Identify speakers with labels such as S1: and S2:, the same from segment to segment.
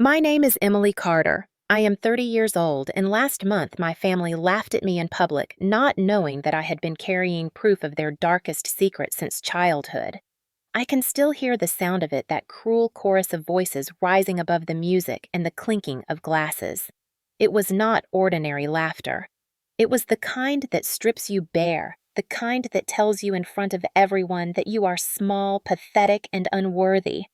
S1: My name is Emily Carter. I am 30 years old, and last month my family laughed at me in public, not knowing that I had been carrying proof of their darkest secret since childhood. I can still hear the sound of it, that cruel chorus of voices rising above the music and the clinking of glasses. It was not ordinary laughter. It was the kind that strips you bare, the kind that tells you in front of everyone that you are small, pathetic, and unworthy.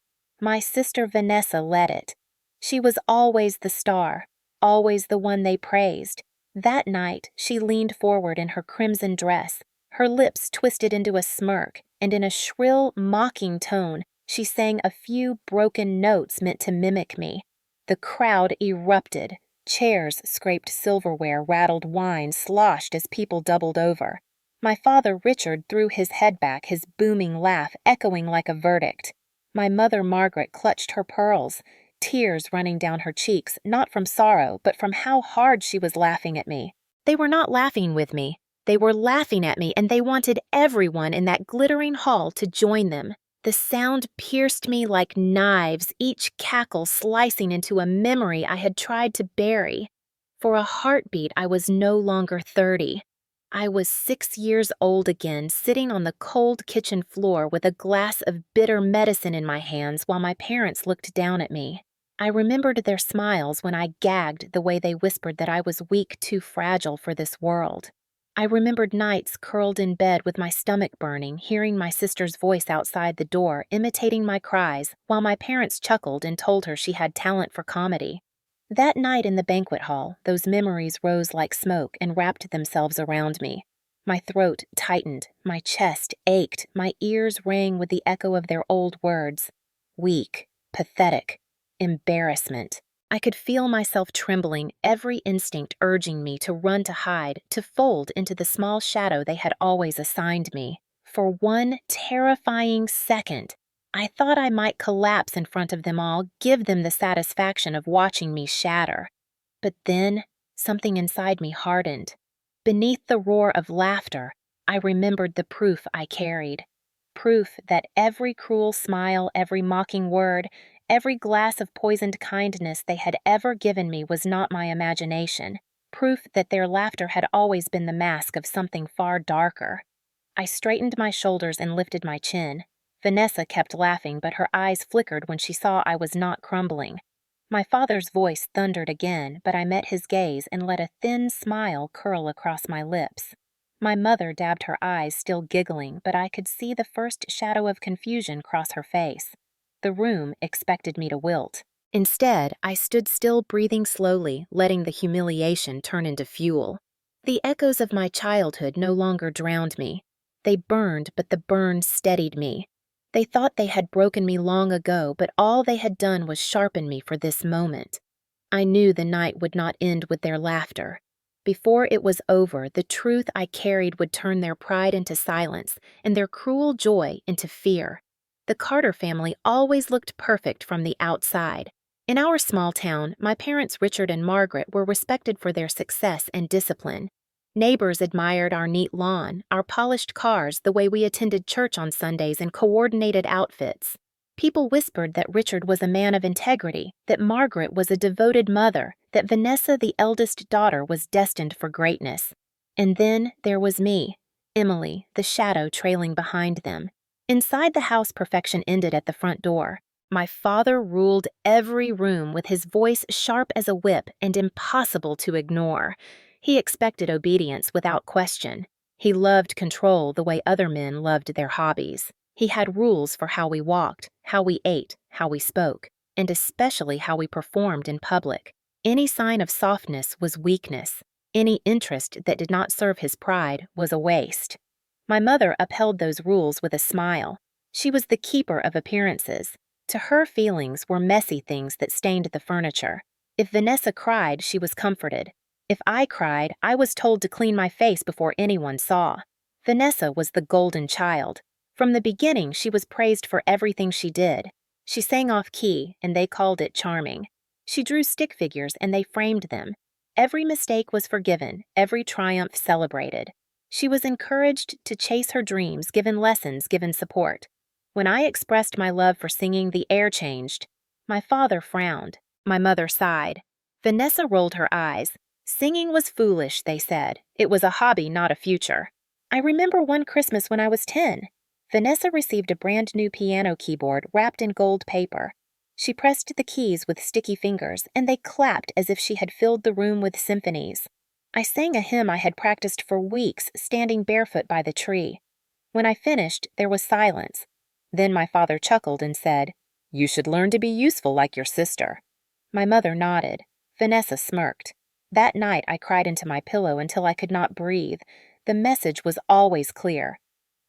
S1: My sister Vanessa led it. She was always the star, always the one they praised. That night, she leaned forward in her crimson dress, her lips twisted into a smirk, and in a shrill, mocking tone, she sang a few broken notes meant to mimic me. The crowd erupted. Chairs scraped silverware, rattled wine, sloshed as people doubled over. My father Richard threw his head back, his booming laugh echoing like a verdict. My mother Margaret clutched her pearls, tears running down her cheeks, not from sorrow, but from how hard she was laughing at me. They were not laughing with me. They were laughing at me, and they wanted everyone in that glittering hall to join them. The sound pierced me like knives, each cackle slicing into a memory I had tried to bury. For a heartbeat, I was no longer 30. I was 6 years old again, sitting on the cold kitchen floor with a glass of bitter medicine in my hands while my parents looked down at me. I remembered their smiles when I gagged the way they whispered that I was weak, too fragile for this world. I remembered nights curled in bed with my stomach burning, hearing my sister's voice outside the door, imitating my cries, while my parents chuckled and told her she had talent for comedy. That night in the banquet hall, those memories rose like smoke and wrapped themselves around me. My throat tightened, my chest ached, my ears rang with the echo of their old words. Weak, pathetic, embarrassment. I could feel myself trembling, every instinct urging me to run, to hide, to fold into the small shadow they had always assigned me. For one terrifying second, I thought I might collapse in front of them all, give them the satisfaction of watching me shatter. But then, something inside me hardened. Beneath the roar of laughter, I remembered the proof I carried. Proof that every cruel smile, every mocking word, every glass of poisoned kindness they had ever given me was not my imagination. Proof that their laughter had always been the mask of something far darker. I straightened my shoulders and lifted my chin. Vanessa kept laughing, but her eyes flickered when she saw I was not crumbling. My father's voice thundered again, but I met his gaze and let a thin smile curl across my lips. My mother dabbed her eyes, still giggling, but I could see the first shadow of confusion cross her face. The room expected me to wilt. Instead, I stood still, breathing slowly, letting the humiliation turn into fuel. The echoes of my childhood no longer drowned me. They burned, but the burn steadied me. They thought they had broken me long ago, but all they had done was sharpen me for this moment. I knew the night would not end with their laughter. Before it was over, the truth I carried would turn their pride into silence and their cruel joy into fear. The Carter family always looked perfect from the outside. In our small town, my parents Richard and Margaret were respected for their success and discipline. Neighbors admired our neat lawn, our polished cars, the way we attended church on Sundays, and coordinated outfits. People whispered that Richard was a man of integrity, that Margaret was a devoted mother, that Vanessa, the eldest daughter, was destined for greatness. And then there was me, Emily, the shadow trailing behind them. Inside the house, perfection ended at the front door. My father ruled every room with his voice sharp as a whip and impossible to ignore. He expected obedience without question. He loved control the way other men loved their hobbies. He had rules for how we walked, how we ate, how we spoke, and especially how we performed in public. Any sign of softness was weakness. Any interest that did not serve his pride was a waste. My mother upheld those rules with a smile. She was the keeper of appearances. To her, feelings were messy things that stained the furniture. If Vanessa cried, she was comforted. If I cried, I was told to clean my face before anyone saw. Vanessa was the golden child. From the beginning, she was praised for everything she did. She sang off key, and they called it charming. She drew stick figures, and they framed them. Every mistake was forgiven, every triumph celebrated. She was encouraged to chase her dreams, given lessons, given support. When I expressed my love for singing, the air changed. My father frowned. My mother sighed. Vanessa rolled her eyes. Singing was foolish, they said. It was a hobby, not a future. I remember one Christmas when I was 10. Vanessa received a brand new piano keyboard wrapped in gold paper. She pressed the keys with sticky fingers, and they clapped as if she had filled the room with symphonies. I sang a hymn I had practiced for weeks, standing barefoot by the tree. When I finished, there was silence. Then my father chuckled and said, "You should learn to be useful like your sister." My mother nodded. Vanessa smirked. That night I cried into my pillow until I could not breathe. The message was always clear.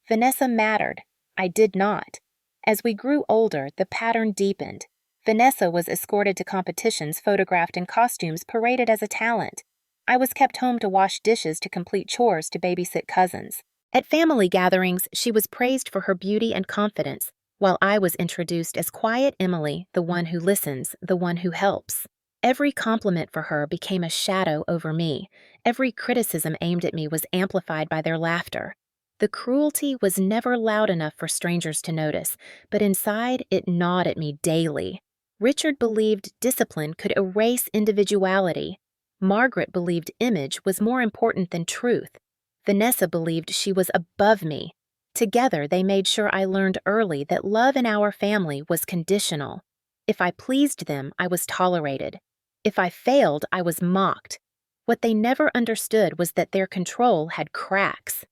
S1: Vanessa mattered. I did not. As we grew older, the pattern deepened. Vanessa was escorted to competitions, photographed in costumes, paraded as a talent. I was kept home to wash dishes, to complete chores, to babysit cousins. At family gatherings, she was praised for her beauty and confidence, while I was introduced as quiet Emily, the one who listens, the one who helps. Every compliment for her became a shadow over me. Every criticism aimed at me was amplified by their laughter. The cruelty was never loud enough for strangers to notice, but inside it gnawed at me daily. Richard believed discipline could erase individuality. Margaret believed image was more important than truth. Vanessa believed she was above me. Together, they made sure I learned early that love in our family was conditional. If I pleased them, I was tolerated. If I failed, I was mocked. What they never understood was that their control had cracks.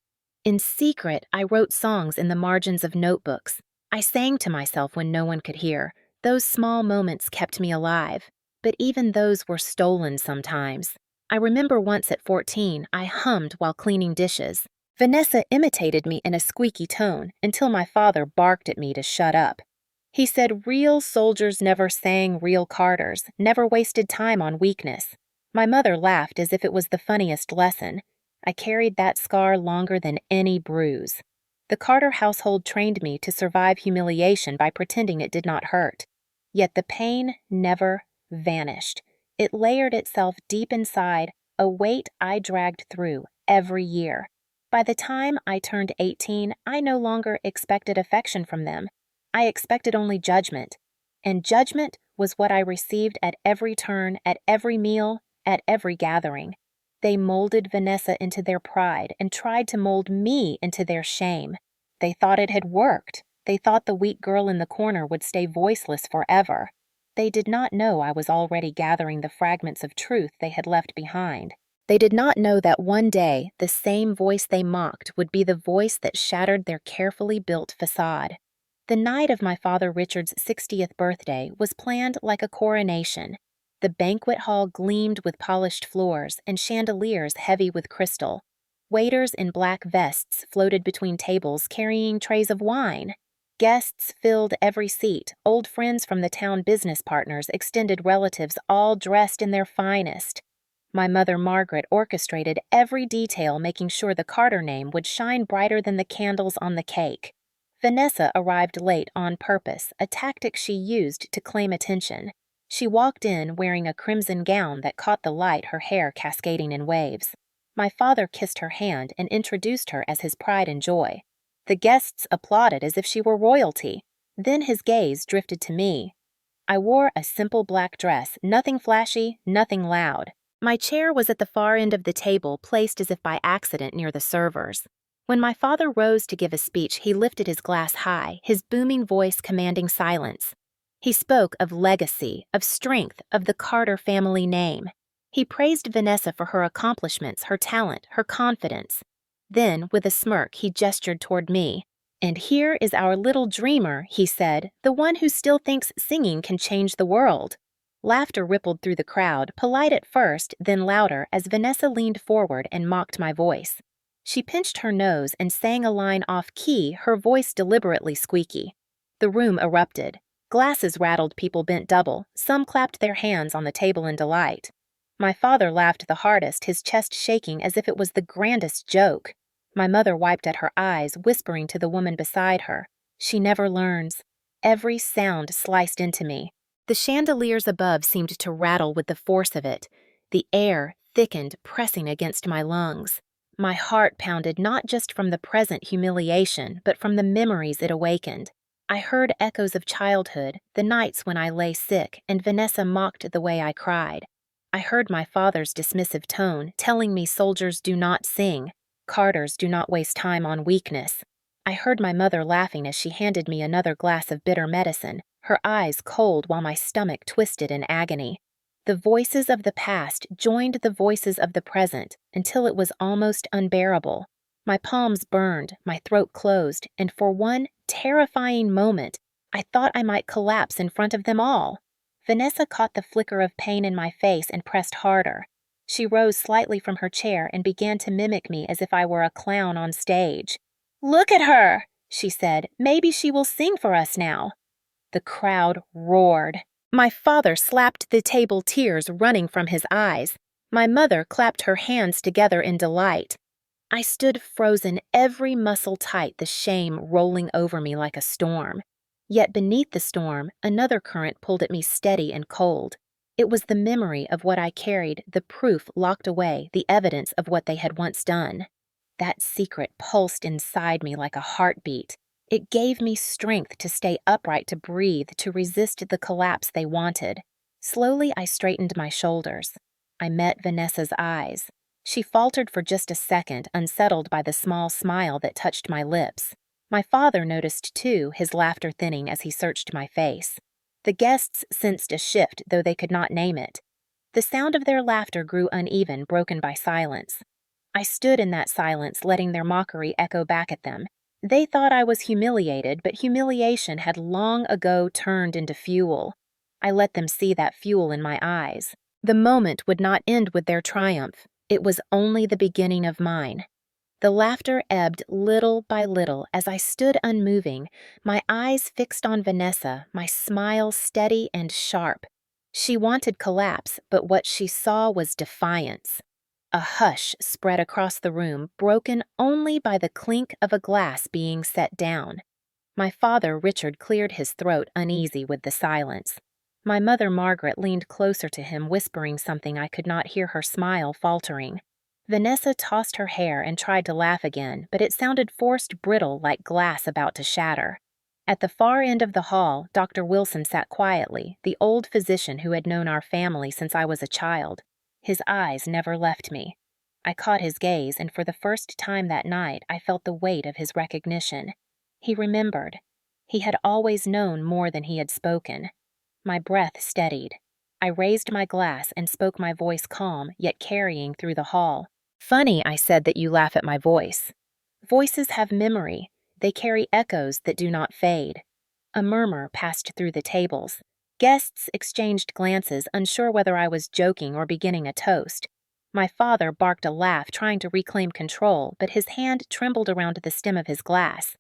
S1: In secret, I wrote songs in the margins of notebooks. I sang to myself when no one could hear. Those small moments kept me alive. But even those were stolen sometimes. I remember once at 14, I hummed while cleaning dishes. Vanessa imitated me in a squeaky tone until my father barked at me to shut up. He said real soldiers never sang real Carters, never wasted time on weakness. My mother laughed as if it was the funniest lesson. I carried that scar longer than any bruise. The Carter household trained me to survive humiliation by pretending it did not hurt. Yet the pain never vanished. It layered itself deep inside, a weight I dragged through every year. By the time I turned 18, I no longer expected affection from them. I expected only judgment. And judgment was what I received at every turn, at every meal, at every gathering. They molded Vanessa into their pride and tried to mold me into their shame. They thought it had worked. They thought the weak girl in the corner would stay voiceless forever. They did not know I was already gathering the fragments of truth they had left behind. They did not know that one day the same voice they mocked would be the voice that shattered their carefully built facade. The night of my father Richard's 60th birthday was planned like a coronation. The banquet hall gleamed with polished floors and chandeliers heavy with crystal. Waiters in black vests floated between tables carrying trays of wine. Guests filled every seat, old friends from the town, business partners, extended relatives, all dressed in their finest. My mother Margaret orchestrated every detail, making sure the Carter name would shine brighter than the candles on the cake. Vanessa arrived late on purpose, a tactic she used to claim attention. She walked in wearing a crimson gown that caught the light, her hair cascading in waves. My father kissed her hand and introduced her as his pride and joy. The guests applauded as if she were royalty. Then his gaze drifted to me. I wore a simple black dress, nothing flashy, nothing loud. My chair was at the far end of the table, placed as if by accident near the servers. When my father rose to give a speech, he lifted his glass high, his booming voice commanding silence. He spoke of legacy, of strength, of the Carter family name. He praised Vanessa for her accomplishments, her talent, her confidence. Then, with a smirk, he gestured toward me. "And here is our little dreamer," he said, "the one who still thinks singing can change the world." Laughter rippled through the crowd, polite at first, then louder, as Vanessa leaned forward and mocked my voice. She pinched her nose and sang a line off-key, her voice deliberately squeaky. The room erupted. Glasses rattled, people bent double. Some clapped their hands on the table in delight. My father laughed the hardest, his chest shaking as if it was the grandest joke. My mother wiped at her eyes, whispering to the woman beside her, "She never learns." Every sound sliced into me. The chandeliers above seemed to rattle with the force of it. The air thickened, pressing against my lungs. My heart pounded not just from the present humiliation, but from the memories it awakened. I heard echoes of childhood, the nights when I lay sick and Vanessa mocked the way I cried. I heard my father's dismissive tone telling me soldiers do not sing, Carters do not waste time on weakness. I heard my mother laughing as she handed me another glass of bitter medicine, her eyes cold while my stomach twisted in agony. The voices of the past joined the voices of the present until it was almost unbearable. My palms burned, my throat closed, and for one terrifying moment, I thought I might collapse in front of them all. Vanessa caught the flicker of pain in my face and pressed harder. She rose slightly from her chair and began to mimic me as if I were a clown on stage. "Look at her," she said. "Maybe she will sing for us now." The crowd roared. My father slapped the table, tears running from his eyes. My mother clapped her hands together in delight. I stood frozen, every muscle tight, the shame rolling over me like a storm. Yet beneath the storm, another current pulled at me steady and cold. It was the memory of what I carried, the proof locked away, the evidence of what they had once done. That secret pulsed inside me like a heartbeat. It gave me strength to stay upright, to breathe, to resist the collapse they wanted. Slowly, I straightened my shoulders. I met Vanessa's eyes. She faltered for just a second, unsettled by the small smile that touched my lips. My father noticed too, his laughter thinning as he searched my face. The guests sensed a shift, though they could not name it. The sound of their laughter grew uneven, broken by silence. I stood in that silence, letting their mockery echo back at them. They thought I was humiliated, but humiliation had long ago turned into fuel. I let them see that fuel in my eyes. The moment would not end with their triumph. It was only the beginning of mine. The laughter ebbed little by little as I stood unmoving, my eyes fixed on Vanessa, my smile steady and sharp. She wanted collapse, but what she saw was defiance. A hush spread across the room, broken only by the clink of a glass being set down. My father, Richard, cleared his throat, uneasy with the silence. My mother, Margaret, leaned closer to him, whispering something I could not hear, her smile faltering. Vanessa tossed her hair and tried to laugh again, but it sounded forced, brittle, like glass about to shatter. At the far end of the hall, Dr. Wilson sat quietly, the old physician who had known our family since I was a child. His eyes never left me. I caught his gaze, and for the first time that night, I felt the weight of his recognition. He remembered. He had always known more than he had spoken. My breath steadied. I raised my glass and spoke, my voice calm, yet carrying through the hall. "Funny," I said, "that you laugh at my voice. Voices have memory. They carry echoes that do not fade." A murmur passed through the tables. Guests exchanged glances, unsure whether I was joking or beginning a toast. My father barked a laugh, trying to reclaim control, but his hand trembled around the stem of his glass.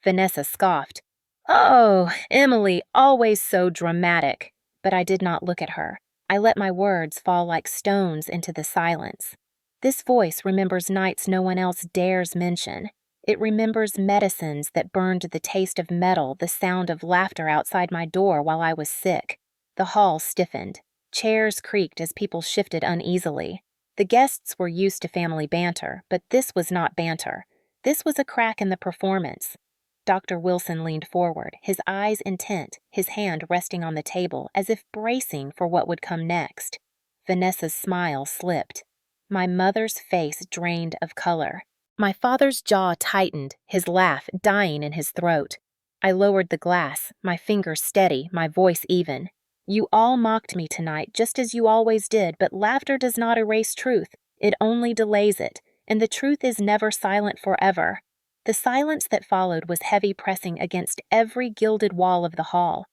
S1: Vanessa scoffed. "Oh, Emily, always so dramatic." But I did not look at her. I let my words fall like stones into the silence. This voice remembers nights no one else dares mention. It remembers medicines that burned the taste of metal, the sound of laughter outside my door while I was sick. The hall stiffened. Chairs creaked as people shifted uneasily. The guests were used to family banter, but this was not banter. This was a crack in the performance. Dr. Wilson leaned forward, his eyes intent, his hand resting on the table, as if bracing for what would come next. Vanessa's smile slipped. My mother's face drained of color. My father's jaw tightened, his laugh dying in his throat. I lowered the glass, my fingers steady, my voice even. "You all mocked me tonight, just as you always did, but laughter does not erase truth. It only delays it, and the truth is never silent forever." The silence that followed was heavy, pressing against every gilded wall of the hall.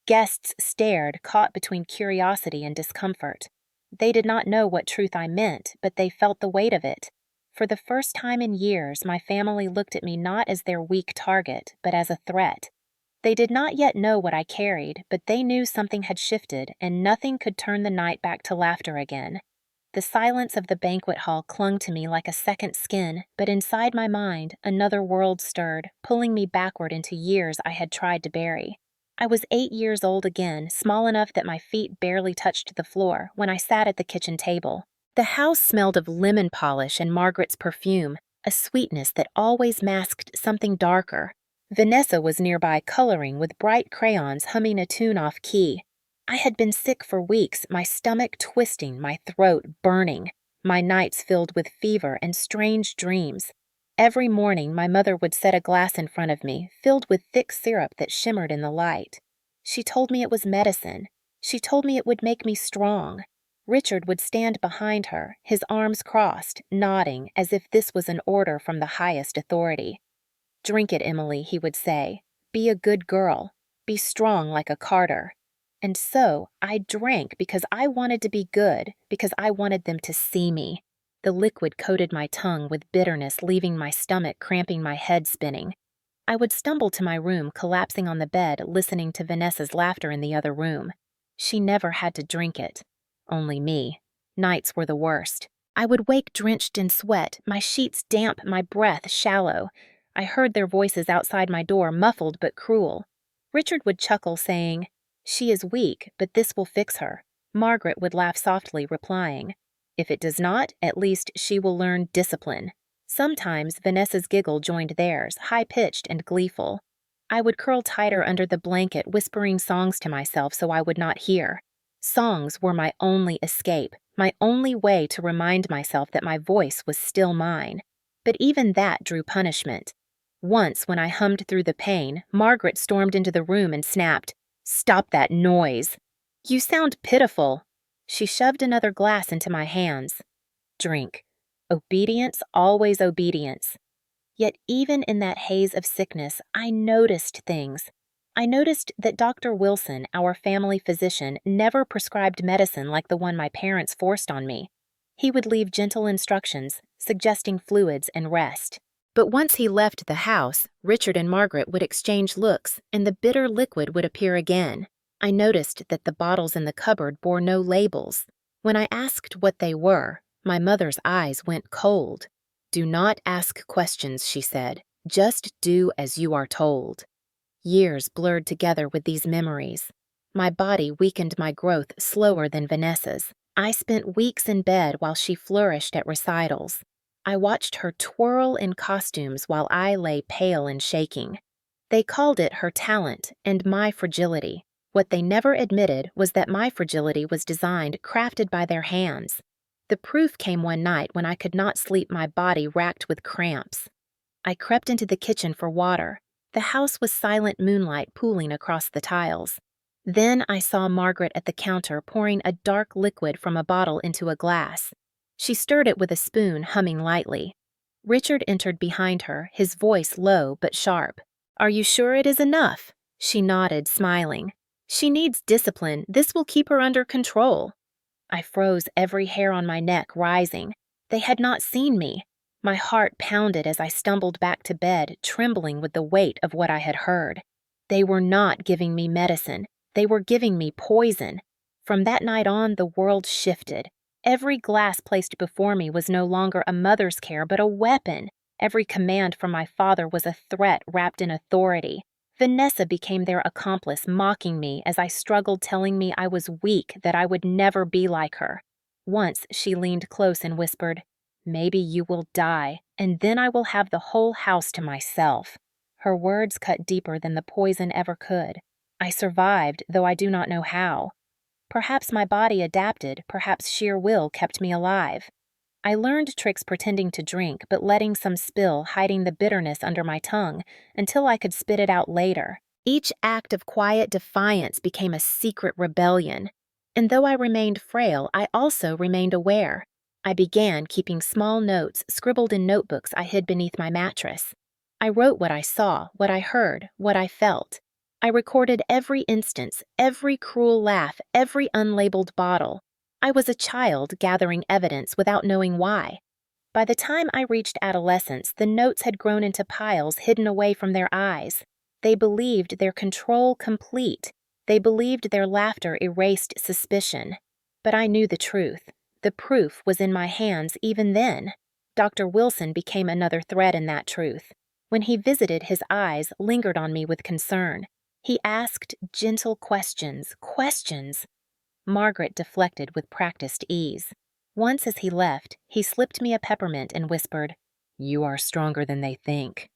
S1: Guests stared, caught between curiosity and discomfort. They did not know what truth I meant, but they felt the weight of it. For the first time in years, my family looked at me not as their weak target, but as a threat. They did not yet know what I carried, but they knew something had shifted, and nothing could turn the night back to laughter again. The silence of the banquet hall clung to me like a second skin, but inside my mind, another world stirred, pulling me backward into years I had tried to bury. I was 8 years old again, small enough that my feet barely touched the floor, when I sat at the kitchen table. The house smelled of lemon polish and Margaret's perfume, a sweetness that always masked something darker. Vanessa was nearby coloring with bright crayons, humming a tune off key. I had been sick for weeks, my stomach twisting, my throat burning, my nights filled with fever and strange dreams. Every morning, my mother would set a glass in front of me, filled with thick syrup that shimmered in the light. She told me it was medicine. She told me it would make me strong. Richard would stand behind her, his arms crossed, nodding as if this was an order from the highest authority. "Drink it, Emily," he would say. "Be a good girl. Be strong like a Carter." And so I drank because I wanted to be good, because I wanted them to see me. The liquid coated my tongue with bitterness, leaving my stomach cramping, my head spinning. I would stumble to my room, collapsing on the bed, listening to Vanessa's laughter in the other room. She never had to drink it. Only me. Nights were the worst. I would wake drenched in sweat, my sheets damp, my breath shallow. I heard their voices outside my door, muffled but cruel. Richard would chuckle, saying, "She is weak, but this will fix her." Margaret would laugh softly, replying, "If it does not, at least she will learn discipline." Sometimes Vanessa's giggle joined theirs, high-pitched and gleeful. I would curl tighter under the blanket, whispering songs to myself so I would not hear. Songs were my only escape, my only way to remind myself that my voice was still mine. But even that drew punishment. Once, when I hummed through the pain, Margaret stormed into the room and snapped, "Stop that noise! You sound pitiful." She shoved another glass into my hands. Drink. Obedience, always obedience. Yet even in that haze of sickness, I noticed things. I noticed that Dr. Wilson, our family physician, never prescribed medicine like the one my parents forced on me. He would leave gentle instructions, suggesting fluids and rest. But once he left the house, Richard and Margaret would exchange looks, and the bitter liquid would appear again. I noticed that the bottles in the cupboard bore no labels. When I asked what they were, my mother's eyes went cold. "Do not ask questions," she said. "Just do as you are told." Years blurred together with these memories. My body weakened my growth slower than Vanessa's. I spent weeks in bed while she flourished at recitals. I watched her twirl in costumes while I lay pale and shaking. They called it her talent and my fragility. What they never admitted was that my fragility was designed, crafted by their hands. The proof came one night when I could not sleep, my body racked with cramps. I crept into the kitchen for water. The house was silent moonlight pooling across the tiles. Then I saw Margaret at the counter pouring a dark liquid from a bottle into a glass. She stirred it with a spoon, humming lightly. Richard entered behind her, his voice low but sharp. "Are you sure it is enough?" She nodded, smiling. "She needs discipline. This will keep her under control." I froze, every hair on my neck rising. They had not seen me. My heart pounded as I stumbled back to bed, trembling with the weight of what I had heard. They were not giving me medicine. They were giving me poison. From that night on, the world shifted. Every glass placed before me was no longer a mother's care, but a weapon. Every command from my father was a threat wrapped in authority. Vanessa became their accomplice, mocking me as I struggled, telling me I was weak, that I would never be like her. Once she leaned close and whispered, "Maybe you will die, and then I will have the whole house to myself." Her words cut deeper than the poison ever could. I survived, though I do not know how. Perhaps my body adapted, perhaps sheer will kept me alive. I learned tricks pretending to drink, but letting some spill, hiding the bitterness under my tongue, until I could spit it out later. Each act of quiet defiance became a secret rebellion. And though I remained frail, I also remained aware. I began keeping small notes scribbled in notebooks I hid beneath my mattress. I wrote what I saw, what I heard, what I felt. I recorded every instance, every cruel laugh, every unlabeled bottle. I was a child gathering evidence without knowing why. By the time I reached adolescence, the notes had grown into piles hidden away from their eyes. They believed their control complete. They believed their laughter erased suspicion. But I knew the truth. The proof was in my hands even then. Dr. Wilson became another thread in that truth. When he visited, his eyes lingered on me with concern. He asked gentle questions. Margaret deflected with practiced ease. Once as he left, he slipped me a peppermint and whispered, "You are stronger than they think."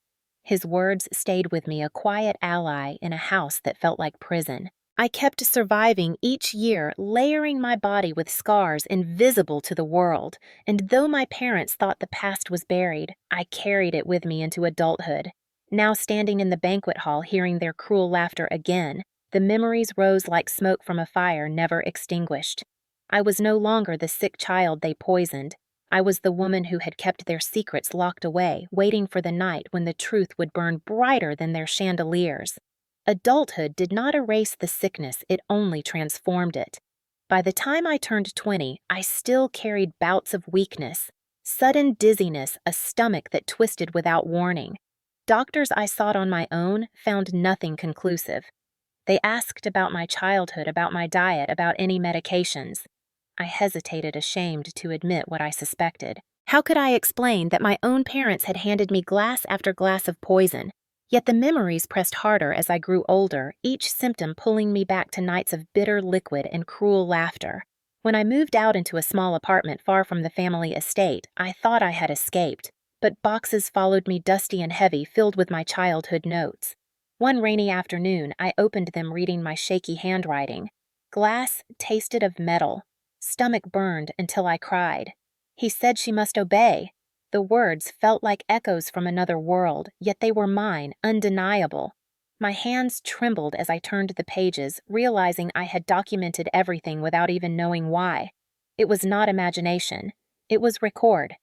S1: His words stayed with me, a quiet ally in a house that felt like prison. I kept surviving each year, layering my body with scars invisible to the world, and though my parents thought the past was buried, I carried it with me into adulthood. Now standing in the banquet hall hearing their cruel laughter again, the memories rose like smoke from a fire never extinguished. I was no longer the sick child they poisoned. I was the woman who had kept their secrets locked away, waiting for the night when the truth would burn brighter than their chandeliers. Adulthood did not erase the sickness, it only transformed it. By the time I turned 20, I still carried bouts of weakness, sudden dizziness, a stomach that twisted without warning. Doctors I sought on my own found nothing conclusive. They asked about my childhood, about my diet, about any medications. I hesitated, ashamed to admit what I suspected. How could I explain that my own parents had handed me glass after glass of poison? Yet the memories pressed harder as I grew older, each symptom pulling me back to nights of bitter liquid and cruel laughter. When I moved out into a small apartment far from the family estate, I thought I had escaped, but boxes followed me, dusty and heavy, filled with my childhood notes. One rainy afternoon, I opened them reading my shaky handwriting. Glass tasted of metal. Stomach burned until I cried. He said she must obey. The words felt like echoes from another world, yet they were mine, undeniable. My hands trembled as I turned the pages, realizing I had documented everything without even knowing why. It was not imagination. It was record.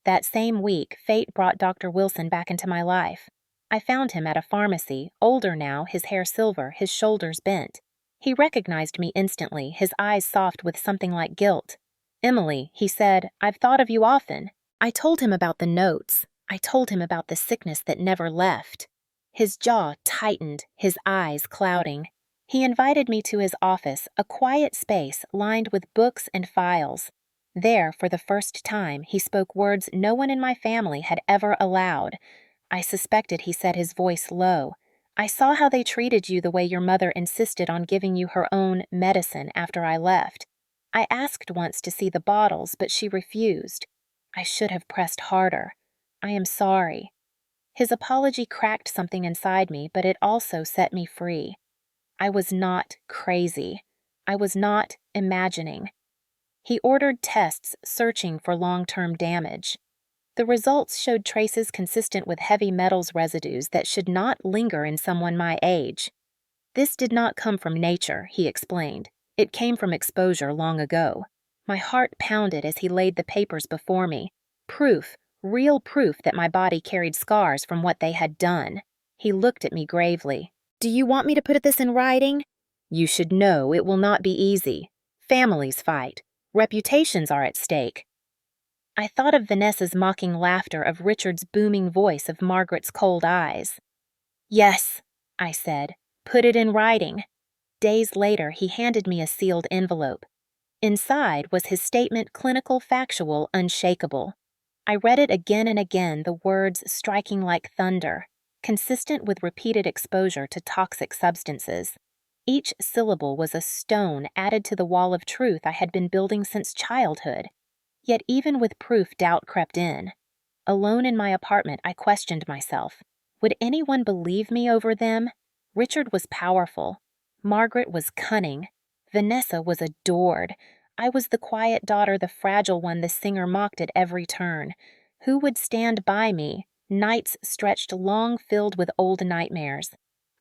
S1: That same week, fate brought Dr. Wilson back into my life. I found him at a pharmacy, older now, his hair silver, his shoulders bent. He recognized me instantly, his eyes soft with something like guilt. "Emily," he said, "I've thought of you often." I told him about the notes. I told him about the sickness that never left. His jaw tightened, his eyes clouding. He invited me to his office, a quiet space lined with books and files. There, for the first time, he spoke words no one in my family had ever allowed. I suspected he said, his voice low, "I saw how they treated you the way your mother insisted on giving you her own medicine after I left. I asked once to see the bottles, but she refused. I should have pressed harder. I am sorry." His apology cracked something inside me, but it also set me free. I was not crazy. I was not imagining. He ordered tests searching for long-term damage. The results showed traces consistent with heavy metals residues that should not linger in someone my age. "This did not come from nature," he explained. "It came from exposure long ago." My heart pounded as he laid the papers before me. Proof, real proof that my body carried scars from what they had done. He looked at me gravely. "Do you want me to put this in writing?" "You should know it will not be easy. Families fight. Reputations are at stake." I thought of Vanessa's mocking laughter, of Richard's booming voice, of Margaret's cold eyes. "Yes," I said. "Put it in writing." Days later, he handed me a sealed envelope. Inside was his statement, clinical, factual, unshakable. I read it again and again, the words striking like thunder, consistent with repeated exposure to toxic substances. Each syllable was a stone added to the wall of truth I had been building since childhood. Yet even with proof, doubt crept in. Alone in my apartment, I questioned myself. Would anyone believe me over them? Richard was powerful. Margaret was cunning. Vanessa was adored. I was the quiet daughter, the fragile one the singer mocked at every turn. Who would stand by me? Nights stretched long, filled with old nightmares.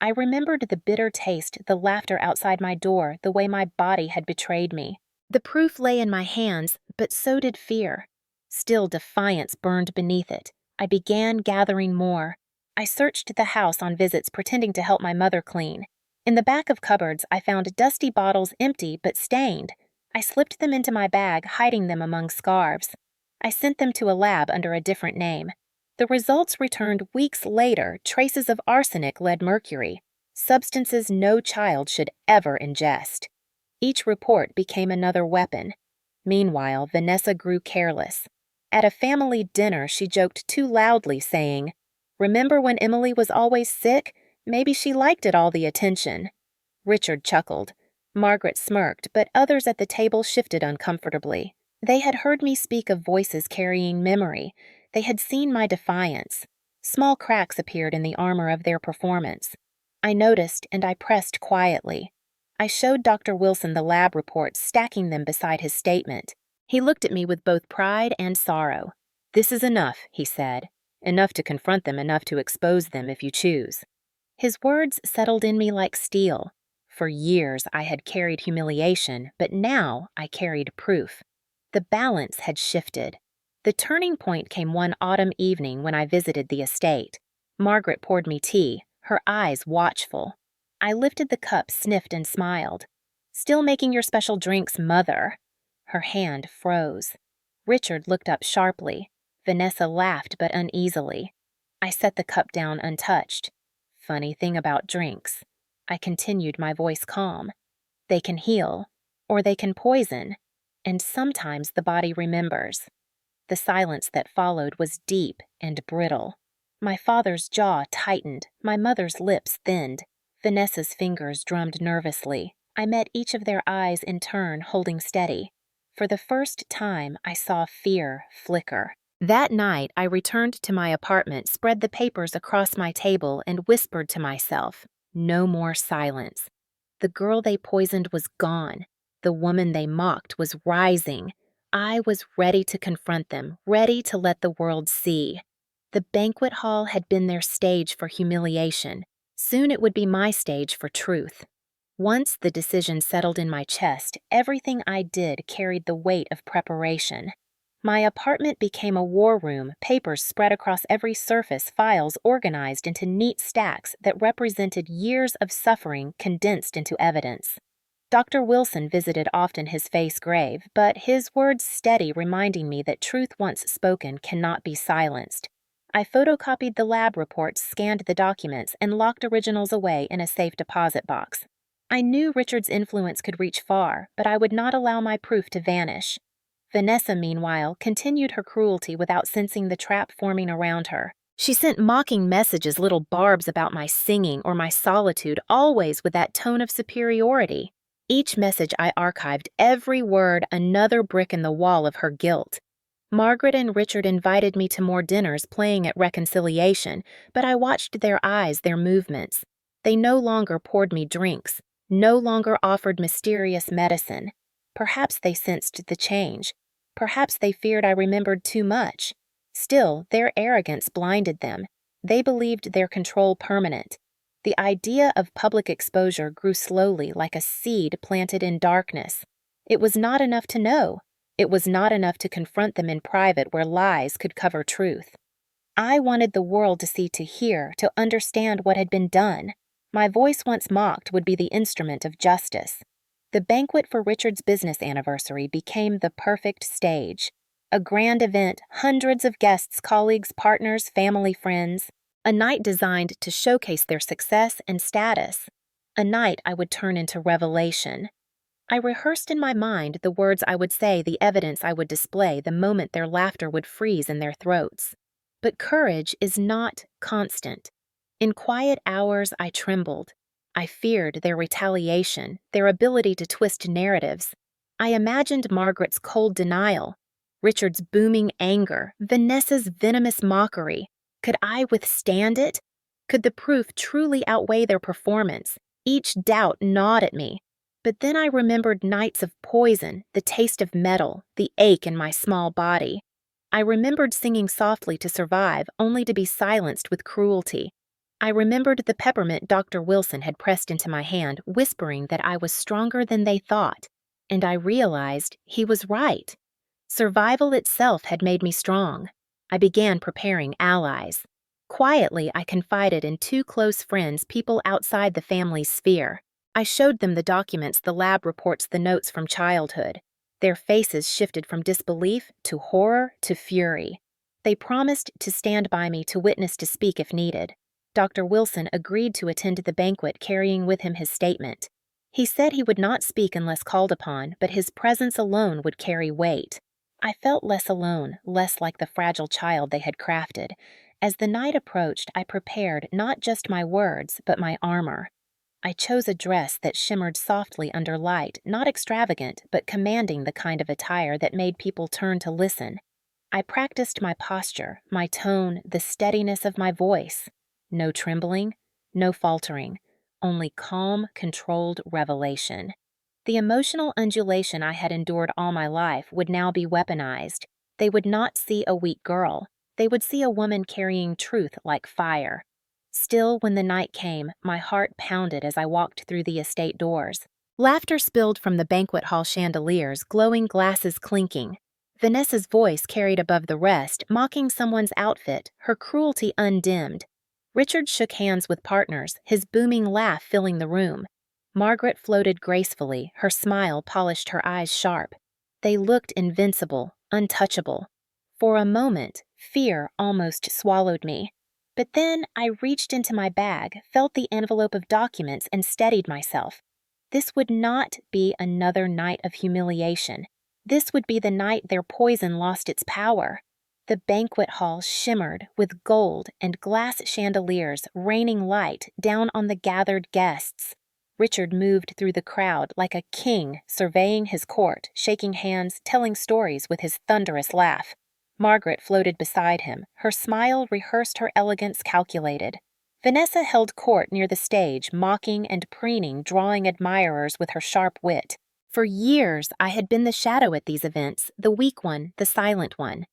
S1: I remembered the bitter taste, the laughter outside my door, the way my body had betrayed me. The proof lay in my hands, but so did fear. Still, defiance burned beneath it. I began gathering more. I searched the house on visits, pretending to help my mother clean. In the back of cupboards, I found dusty bottles, empty but stained. I slipped them into my bag, hiding them among scarves. I sent them to a lab under a different name. The results returned weeks later. Traces of arsenic, lead, mercury, substances no child should ever ingest. Each report became another weapon. Meanwhile, Vanessa grew careless. At a family dinner, she joked too loudly, saying, "Remember when Emily was always sick? Maybe she liked it, all the attention." Richard chuckled. Margaret smirked, but others at the table shifted uncomfortably. They had heard me speak of voices carrying memory. They had seen my defiance. Small cracks appeared in the armor of their performance. I noticed and I pressed quietly. I showed Dr. Wilson the lab reports, stacking them beside his statement. He looked at me with both pride and sorrow. "This is enough," he said. "Enough to confront them, enough to expose them if you choose." His words settled in me like steel. For years I had carried humiliation, but now I carried proof. The balance had shifted. The turning point came one autumn evening when I visited the estate. Margaret poured me tea, her eyes watchful. I lifted the cup, sniffed, and smiled. "Still making your special drinks, Mother." Her hand froze. Richard looked up sharply. Vanessa laughed but uneasily. I set the cup down untouched. "Funny thing about drinks," I continued, my voice calm. "They can heal, or they can poison, and sometimes the body remembers." The silence that followed was deep and brittle. My father's jaw tightened, my mother's lips thinned. Vanessa's fingers drummed nervously. I met each of their eyes in turn, holding steady. For the first time, I saw fear flicker. That night, I returned to my apartment, spread the papers across my table, and whispered to myself, "No more silence." The girl they poisoned was gone. The woman they mocked was rising. I was ready to confront them, ready to let the world see. The banquet hall had been their stage for humiliation. Soon it would be my stage for truth. Once the decision settled in my chest, everything I did carried the weight of preparation. My apartment became a war room, papers spread across every surface, files organized into neat stacks that represented years of suffering condensed into evidence. Dr. Wilson visited often, his face grave, but his words steady, reminding me that truth once spoken cannot be silenced. I photocopied the lab reports, scanned the documents, and locked originals away in a safe deposit box. I knew Richard's influence could reach far, but I would not allow my proof to vanish. Vanessa, meanwhile, continued her cruelty without sensing the trap forming around her. She sent mocking messages, little barbs about my singing or my solitude, always with that tone of superiority. Each message I archived, every word another brick in the wall of her guilt. Margaret and Richard invited me to more dinners, playing at reconciliation, but I watched their eyes, their movements. They no longer poured me drinks, no longer offered mysterious medicine. Perhaps they sensed the change. Perhaps they feared I remembered too much. Still, their arrogance blinded them. They believed their control permanent. The idea of public exposure grew slowly, like a seed planted in darkness. It was not enough to know. It was not enough to confront them in private where lies could cover truth. I wanted the world to see, to hear, to understand what had been done. My voice, once mocked, would be the instrument of justice. The banquet for Richard's business anniversary became the perfect stage. A grand event, hundreds of guests, colleagues, partners, family, friends. A night designed to showcase their success and status. A night I would turn into revelation. I rehearsed in my mind the words I would say, the evidence I would display, the moment their laughter would freeze in their throats. But courage is not constant. In quiet hours, I trembled. I feared their retaliation, their ability to twist narratives. I imagined Margaret's cold denial, Richard's booming anger, Vanessa's venomous mockery. Could I withstand it? Could the proof truly outweigh their performance? Each doubt gnawed at me. But then I remembered nights of poison, the taste of metal, the ache in my small body. I remembered singing softly to survive, only to be silenced with cruelty. I remembered the peppermint Dr. Wilson had pressed into my hand, whispering that I was stronger than they thought. And I realized he was right. Survival itself had made me strong. I began preparing allies. Quietly, I confided in two close friends, people outside the family's sphere. I showed them the documents, the lab reports, the notes from childhood. Their faces shifted from disbelief to horror to fury. They promised to stand by me, to witness, to speak if needed. Dr. Wilson agreed to attend the banquet, carrying with him his statement. He said he would not speak unless called upon, but his presence alone would carry weight. I felt less alone, less like the fragile child they had crafted. As the night approached, I prepared not just my words, but my armor. I chose a dress that shimmered softly under light, not extravagant, but commanding, the kind of attire that made people turn to listen. I practiced my posture, my tone, the steadiness of my voice. No trembling, no faltering, only calm, controlled revelation. The emotional undulation I had endured all my life would now be weaponized. They would not see a weak girl. They would see a woman carrying truth like fire. Still, when the night came, my heart pounded as I walked through the estate doors. Laughter spilled from the banquet hall chandeliers, glowing glasses clinking. Vanessa's voice carried above the rest, mocking someone's outfit, her cruelty undimmed. Richard shook hands with partners, his booming laugh filling the room. Margaret floated gracefully, her smile polished her eyes sharp. They looked invincible, untouchable. For a moment, fear almost swallowed me. But then I reached into my bag, felt the envelope of documents, and steadied myself. This would not be another night of humiliation. This would be the night their poison lost its power. The banquet hall shimmered with gold and glass chandeliers raining light down on the gathered guests. Richard moved through the crowd like a king surveying his court, shaking hands, telling stories with his thunderous laugh. Margaret floated beside him. Her smile rehearsed her elegance calculated. Vanessa held court near the stage, mocking and preening, drawing admirers with her sharp wit. For years, I had been the shadow at these events, the weak one, the silent one.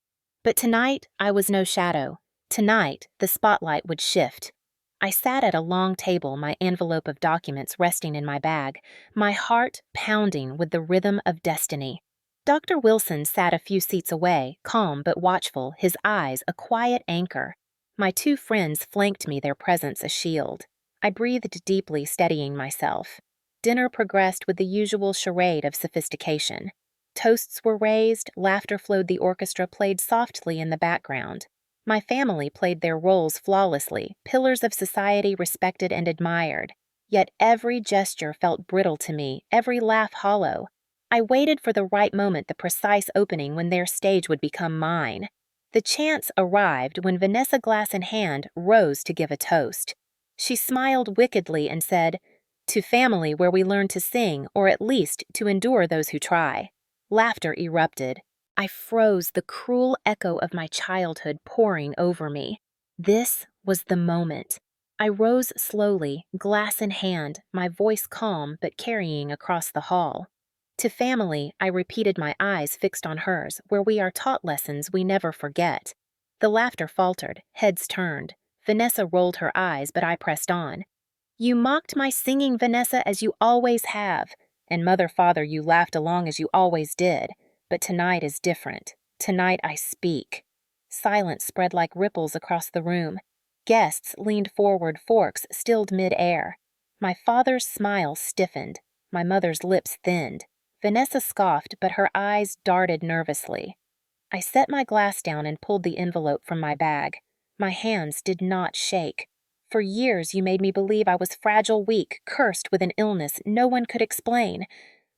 S1: But tonight, I was no shadow. Tonight, the spotlight would shift. I sat at a long table, my envelope of documents resting in my bag, my heart pounding with the rhythm of destiny. Dr. Wilson sat a few seats away, calm but watchful, his eyes a quiet anchor. My two friends flanked me, their presence a shield. I breathed deeply, steadying myself. Dinner progressed with the usual charade of sophistication. Toasts were raised, laughter flowed, the orchestra played softly in the background. My family played their roles flawlessly, pillars of society respected and admired. Yet every gesture felt brittle to me, every laugh hollow. I waited for the right moment, the precise opening when their stage would become mine. The chance arrived when Vanessa, glass in hand, rose to give a toast. She smiled wickedly and said, "To family where we learn to sing, or at least to endure those who try." Laughter erupted. I froze, the cruel echo of my childhood pouring over me. This was the moment. I rose slowly, glass in hand, my voice calm but carrying across the hall. To family, I repeated, my eyes fixed on hers, where we are taught lessons we never forget. The laughter faltered, heads turned. Vanessa rolled her eyes, but I pressed on. "You mocked my singing, Vanessa, as you always have. And mother, father, you laughed along as you always did. But tonight is different. Tonight I speak." Silence spread like ripples across the room. Guests leaned forward, forks stilled mid-air. My father's smile stiffened. My mother's lips thinned. Vanessa scoffed, but her eyes darted nervously. I set my glass down and pulled the envelope from my bag. My hands did not shake. For years you made me believe I was fragile, weak, cursed with an illness no one could explain.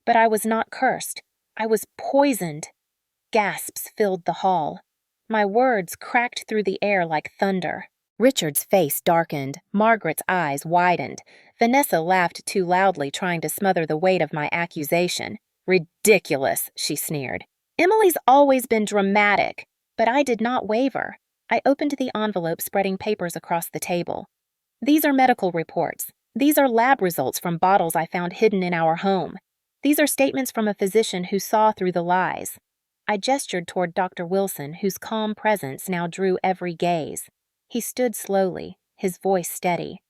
S1: But I was not cursed. I was poisoned. Gasps filled the hall. My words cracked through the air like thunder. Richard's face darkened. Margaret's eyes widened. Vanessa laughed too loudly, trying to smother the weight of my accusation. "Ridiculous," she sneered. "Emily's always been dramatic." But I did not waver. I opened the envelope, spreading papers across the table. "These are medical reports. These are lab results from bottles I found hidden in our home. These are statements from a physician who saw through the lies." I gestured toward Dr. Wilson, whose calm presence now drew every gaze. He stood slowly, his voice steady.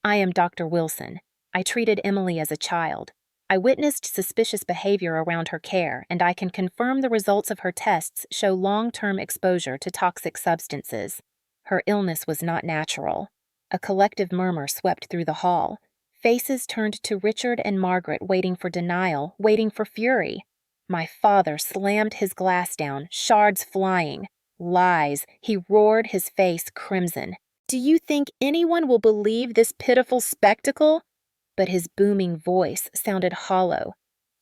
S1: "I am Dr. Wilson. I treated Emily as a child. I witnessed suspicious behavior around her care, and I can confirm the results of her tests show long-term exposure to toxic substances. Her illness was not natural." A collective murmur swept through the hall. Faces turned to Richard and Margaret, waiting for denial, waiting for fury. My father slammed his glass down, shards flying. "Lies," he roared, his face crimson. "Do you think anyone will believe this pitiful spectacle?" But his booming voice sounded hollow,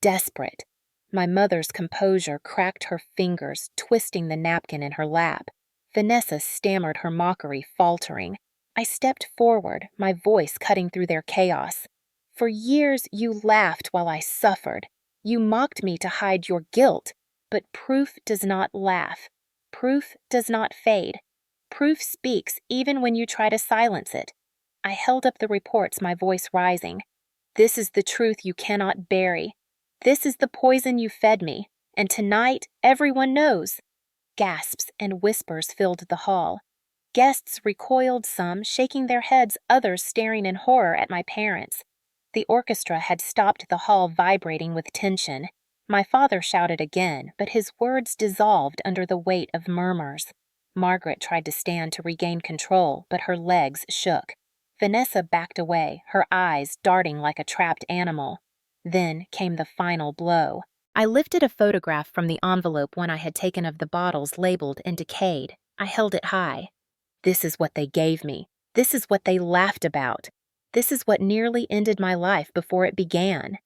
S1: desperate. My mother's composure cracked her fingers, twisting the napkin in her lap. Vanessa stammered her mockery, faltering. I stepped forward, my voice cutting through their chaos. "For years you laughed while I suffered. You mocked me to hide your guilt. But proof does not laugh. Proof does not fade. Proof speaks even when you try to silence it. I held up the reports, my voice rising. This is the truth you cannot bury. This is the poison you fed me, and tonight everyone knows. Gasps and whispers filled the hall. Guests recoiled, some shaking their heads, others staring in horror at my parents. The orchestra had stopped, the hall vibrating with tension. My father shouted again, but his words dissolved under the weight of murmurs. Margaret tried to stand to regain control, but her legs shook. Vanessa backed away, her eyes darting like a trapped animal. Then came the final blow. I lifted a photograph from the envelope one I had taken of the bottles labeled and decayed. I held it high. This is what they gave me. This is what they laughed about. This is what nearly ended my life before it began.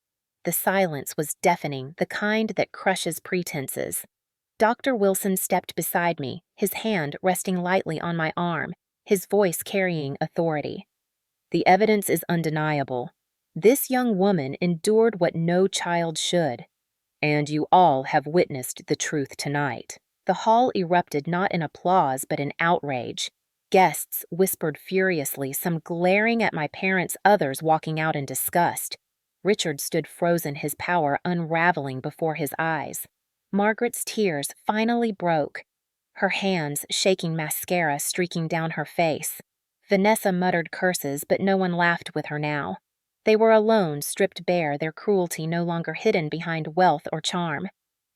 S1: The silence was deafening, the kind that crushes pretenses. Dr. Wilson stepped beside me, his hand resting lightly on my arm, his voice carrying authority. The evidence is undeniable. This young woman endured what no child should. And you all have witnessed the truth tonight. The hall erupted not in applause but in outrage. Guests whispered furiously, some glaring at my parents, others walking out in disgust. Richard stood frozen, his power unraveling before his eyes. Margaret's tears finally broke, her hands shaking, mascara streaking down her face. Vanessa muttered curses, but no one laughed with her now. They were alone, stripped bare, their cruelty no longer hidden behind wealth or charm.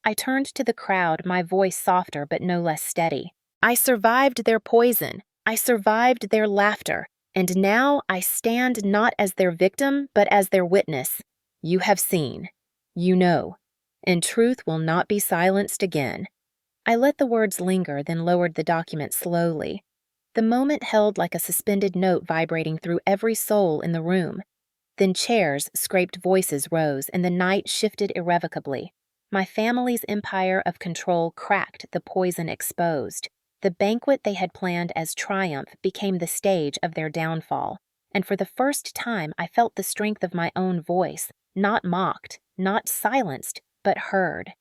S1: I turned to the crowd, my voice softer but no less steady. I survived their poison. I survived their laughter. And now I stand not as their victim, but as their witness. You have seen. You know. And truth will not be silenced again. I let the words linger, then lowered the document slowly. The moment held like a suspended note vibrating through every soul in the room. Then chairs, scraped voices rose, and the night shifted irrevocably. My family's empire of control cracked, the poison exposed. The banquet they had planned as triumph became the stage of their downfall, and for the first time I felt the strength of my own voice, not mocked, not silenced, but heard.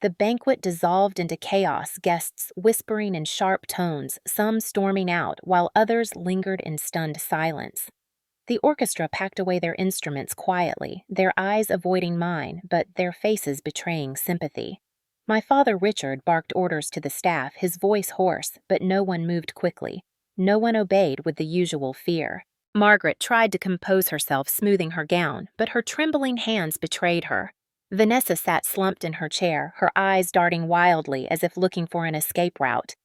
S1: The banquet dissolved into chaos, guests whispering in sharp tones, some storming out, while others lingered in stunned silence. The orchestra packed away their instruments quietly, their eyes avoiding mine, but their faces betraying sympathy. My father Richard barked orders to the staff, his voice hoarse, but no one moved quickly. No one obeyed with the usual fear. Margaret tried to compose herself, smoothing her gown, but her trembling hands betrayed her. Vanessa sat slumped in her chair, her eyes darting wildly as if looking for an escape route.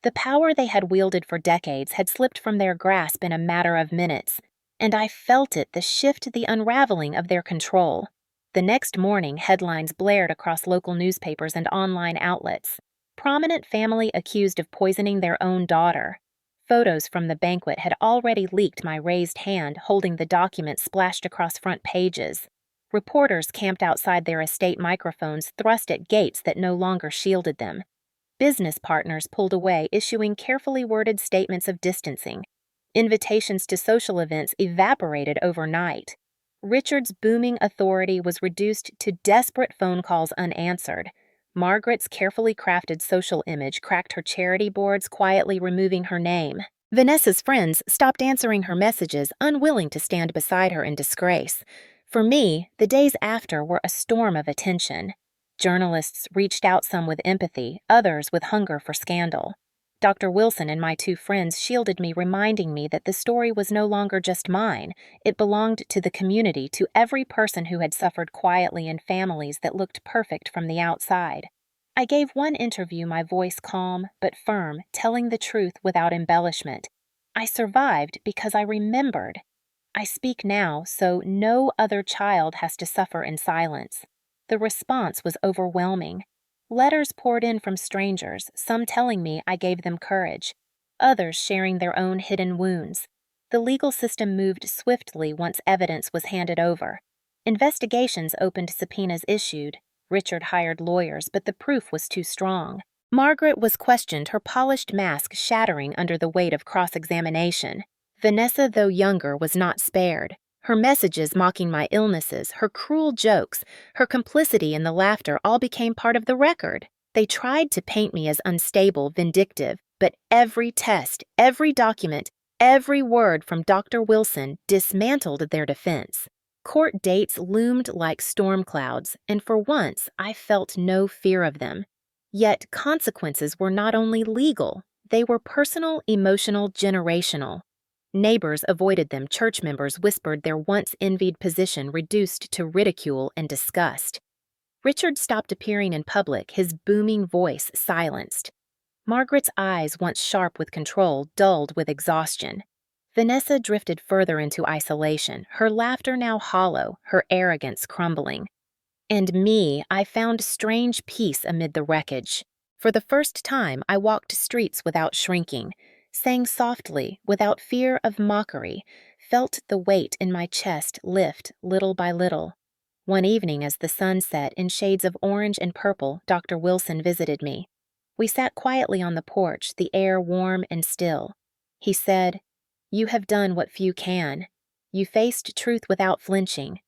S1: The power they had wielded for decades had slipped from their grasp in a matter of minutes, and I felt it, the shift, the unraveling of their control. The next morning, headlines blared across local newspapers and online outlets. Prominent family accused of poisoning their own daughter. Photos from the banquet had already leaked, my raised hand holding the document splashed across front pages. Reporters camped outside their estate, microphones thrust at gates that no longer shielded them. Business partners pulled away, issuing carefully worded statements of distancing. Invitations to social events evaporated overnight. Richard's booming authority was reduced to desperate phone calls unanswered. Margaret's carefully crafted social image cracked her charity boards, quietly removing her name. Vanessa's friends stopped answering her messages, unwilling to stand beside her in disgrace. For me, the days after were a storm of attention. Journalists reached out, some with empathy, others with hunger for scandal. Dr. Wilson and my two friends shielded me, reminding me that the story was no longer just mine. It belonged to the community, to every person who had suffered quietly in families that looked perfect from the outside. I gave one interview, my voice calm but firm, telling the truth without embellishment. I survived because I remembered. I speak now so no other child has to suffer in silence. The response was overwhelming. Letters poured in from strangers, some telling me I gave them courage, others sharing their own hidden wounds. The legal system moved swiftly once evidence was handed over. Investigations opened, subpoenas issued. Richard hired lawyers, but the proof was too strong. Margaret was questioned, her polished mask shattering under the weight of cross-examination. Vanessa, though younger, was not spared. Her messages mocking my illnesses, her cruel jokes, her complicity in the laughter all became part of the record. They tried to paint me as unstable, vindictive, but every test, every document, every word from Dr. Wilson dismantled their defense. Court dates loomed like storm clouds, and for once I felt no fear of them. Yet consequences were not only legal, they were personal, emotional, generational. Neighbors avoided them, church members whispered their once envied position reduced to ridicule and disgust. Richard stopped appearing in public, his booming voice silenced. Margaret's eyes, once sharp with control, dulled with exhaustion. Vanessa drifted further into isolation, her laughter now hollow, her arrogance crumbling. And me, I found strange peace amid the wreckage. For the first time, I walked streets without shrinking, sang softly, without fear of mockery, felt the weight in my chest lift little by little. One evening, as the sun set in shades of orange and purple, Dr. Wilson visited me. We sat quietly on the porch, the air warm and still. He said, "You have done what few can. You faced truth without flinching.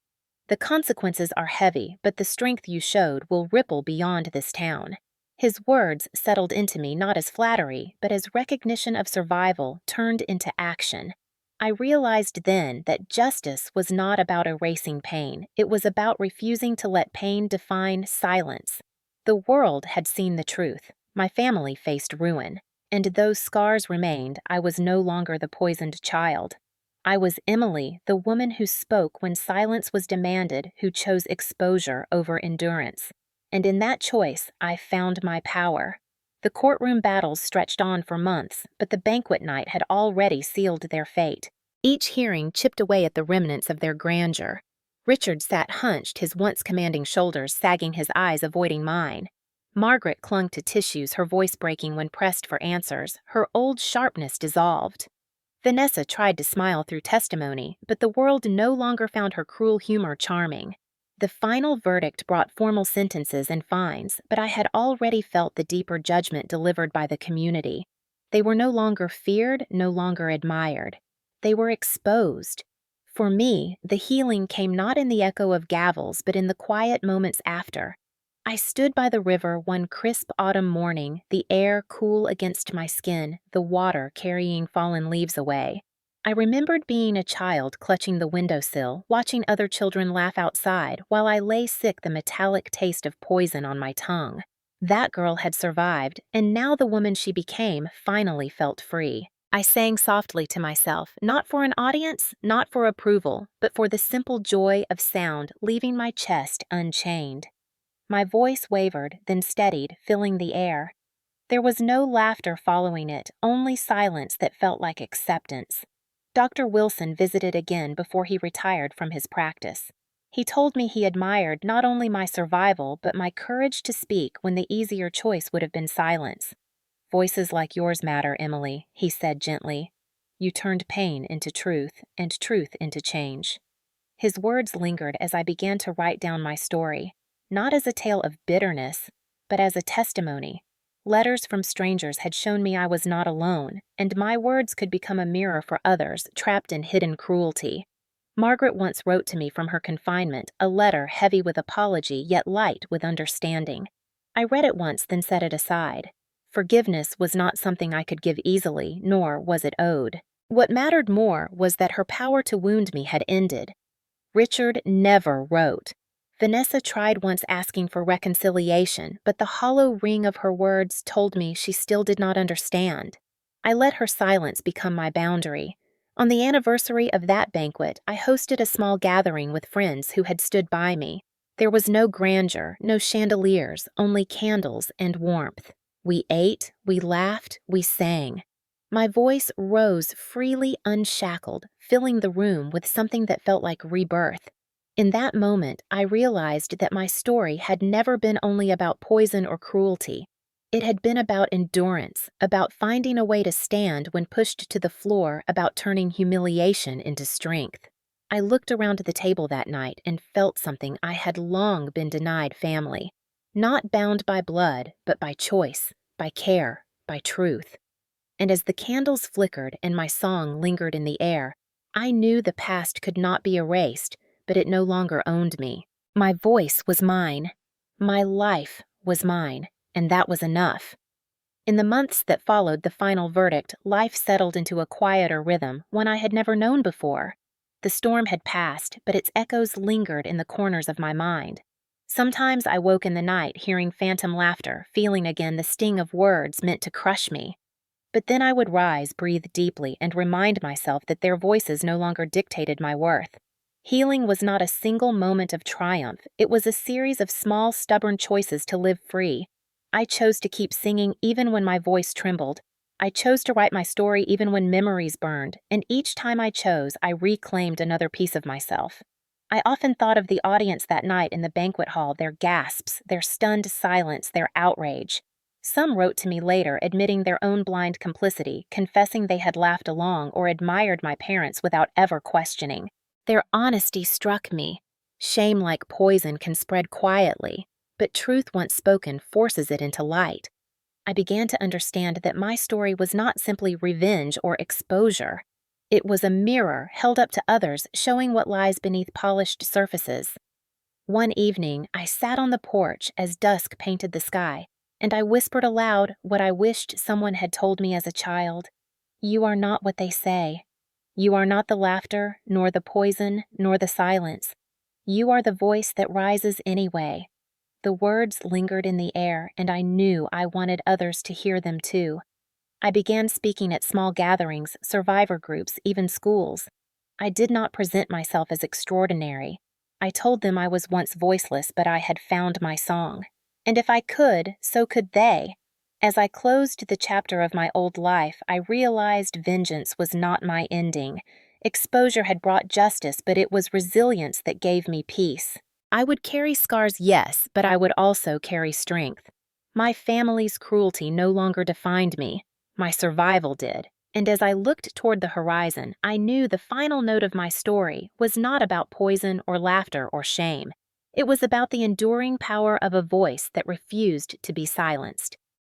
S1: The consequences are heavy, but the strength you showed will ripple beyond this town." His words settled into me not as flattery, but as recognition of survival turned into action. I realized then that justice was not about erasing pain, it was about refusing to let pain define silence. The world had seen the truth. My family faced ruin. And though scars remained, I was no longer the poisoned child. I was Emily, the woman who spoke when silence was demanded, who chose exposure over endurance. And in that choice, I found my power. The courtroom battles stretched on for months, but the banquet night had already sealed their fate. Each hearing chipped away at the remnants of their grandeur. Richard sat hunched, his once commanding shoulders sagging, his eyes avoiding mine. Margaret clung to tissues, her voice breaking when pressed for answers, her old sharpness dissolved. Vanessa tried to smile through testimony, but the world no longer found her cruel humor charming. The final verdict brought formal sentences and fines, but I had already felt the deeper judgment delivered by the community. They were no longer feared, no longer admired. They were exposed. For me, the healing came not in the echo of gavels, but in the quiet moments after. I stood by the river one crisp autumn morning, the air cool against my skin, the water carrying fallen leaves away. I remembered being a child clutching the windowsill, watching other children laugh outside while I lay sick, the metallic taste of poison on my tongue. That girl had survived, and now the woman she became finally felt free. I sang softly to myself, not for an audience, not for approval, but for the simple joy of sound leaving my chest unchained. My voice wavered, then steadied, filling the air. There was no laughter following it, only silence that felt like acceptance. Dr. Wilson visited again before he retired from his practice. He told me he admired not only my survival, but my courage to speak when the easier choice would have been silence. "Voices like yours matter, Emily," he said gently. "You turned pain into truth, and truth into change." His words lingered as I began to write down my story, not as a tale of bitterness, but as a testimony. Letters from strangers had shown me I was not alone, and my words could become a mirror for others trapped in hidden cruelty. Margaret once wrote to me from her confinement, a letter heavy with apology yet light with understanding. I read it once, then set it aside. Forgiveness was not something I could give easily, nor was it owed. What mattered more was that her power to wound me had ended. Richard never wrote. Vanessa tried once asking for reconciliation, but the hollow ring of her words told me she still did not understand. I let her silence become my boundary. On the anniversary of that banquet, I hosted a small gathering with friends who had stood by me. There was no grandeur, no chandeliers, only candles and warmth. We ate, we laughed, we sang. My voice rose freely unshackled, filling the room with something that felt like rebirth. In that moment, I realized that my story had never been only about poison or cruelty. It had been about endurance, about finding a way to stand when pushed to the floor, about turning humiliation into strength. I looked around the table that night and felt something I had long been denied: family. Not bound by blood, but by choice, by care, by truth. And as the candles flickered and my song lingered in the air, I knew the past could not be erased, but it no longer owned me. My voice was mine. My life was mine, and that was enough. In the months that followed the final verdict, life settled into a quieter rhythm, one I had never known before. The storm had passed, but its echoes lingered in the corners of my mind. Sometimes I woke in the night hearing phantom laughter, feeling again the sting of words meant to crush me. But then I would rise, breathe deeply, and remind myself that their voices no longer dictated my worth. Healing was not a single moment of triumph, it was a series of small, stubborn choices to live free. I chose to keep singing even when my voice trembled. I chose to write my story even when memories burned, and each time I chose, I reclaimed another piece of myself. I often thought of the audience that night in the banquet hall, their gasps, their stunned silence, their outrage. Some wrote to me later admitting their own blind complicity, confessing they had laughed along or admired my parents without ever questioning. Their honesty struck me. Shame, like poison, can spread quietly, but truth once spoken forces it into light. I began to understand that my story was not simply revenge or exposure. It was a mirror held up to others, showing what lies beneath polished surfaces. One evening, I sat on the porch as dusk painted the sky, and I whispered aloud what I wished someone had told me as a child. You are not what they say. You are not the laughter, nor the poison, nor the silence. You are the voice that rises anyway. The words lingered in the air, and I knew I wanted others to hear them too. I began speaking at small gatherings, survivor groups, even schools. I did not present myself as extraordinary. I told them I was once voiceless, but I had found my song. And if I could, so could they. As I closed the chapter of my old life, I realized vengeance was not my ending. Exposure had brought justice, but it was resilience that gave me peace. I would carry scars, yes, but I would also carry strength. My family's cruelty no longer defined me. My survival did. And as I looked toward the horizon, I knew the final note of my story was not about poison or laughter or shame. It was about the enduring power of a voice that refused to be silenced.